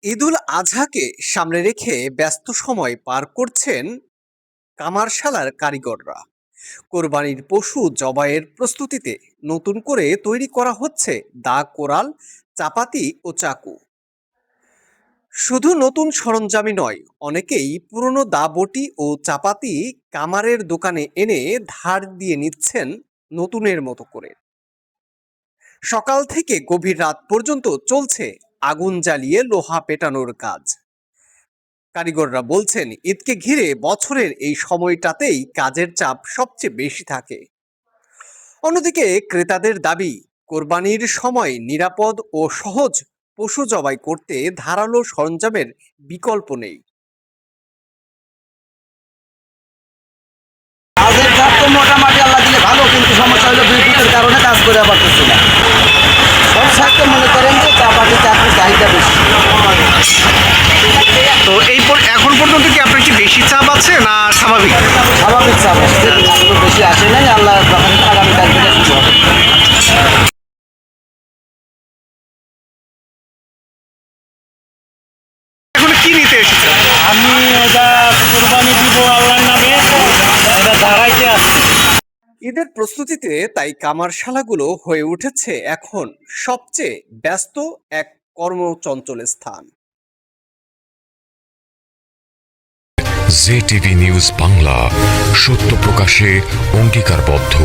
ঈদুল আজহাকে সামনে রেখে ব্যস্ত সময় পার করছেন কামারশালার কারিগররা। কোরবানির পশু জবাইয়ের প্রস্তুতিতে নতুন করে তৈরি করা হচ্ছে দা কোরাল, চাপাতি ও চাকু। শুধু নতুন সরঞ্জামই নয়, অনেকেই পুরনো দা বটি ও চাপাতি কামারের দোকানে এনে ধার দিয়ে নিচ্ছেন নতুনের মতো করে। সকাল থেকে গভীর রাত পর্যন্ত চলছে আগুন জ্বালিয়ে লোহা পেটানোর কাজ। কারিগররা বলছেন, ঈদকে ঘিরে বছরের এই সময়টাতেই কাজের চাপ সবচেয়ে বেশি থাকে। অন্যদিকে ক্রেতাদের দাবি, কোরবানির সময় নিরাপদ ও সহজ পশু জবাই করতে ধারালো সরঞ্জামের বিকল্প নেই। কাজের চাপ তো মোটামুটি আল্লাহ দিলে ভালো, কিন্তু সমস্যা হলো বিদ্যুতের কারণে কাজ করে পারতেছি না। সব সাথে মনে করেন যে চাপাটি চাকরির চাহিদা বেশি। তো এখন পর্যন্ত কি আপনার কি বেশি চাপ আছে না স্বাভাবিক? স্বাভাবিক চাপ আসছে, কিন্তু বেশি আসে নাই। আল্লাহ যখন আগামীকাল থেকে শুরু হবে। এখন কি নিতে এসেছেন? আমি এটা কোরবানি দিব আল্লাহর নামে, এটা দাঁড়াইতে আসছি। ঈদের প্রস্তুতিতে তাই কামারশালাগুলো হয়ে উঠেছে এখন সবচেয়ে ব্যস্ত এক কর্মচঞ্চল স্থান। জেটিভি নিউজ বাংলা, সত্য প্রকাশে অঙ্গীকারবদ্ধ।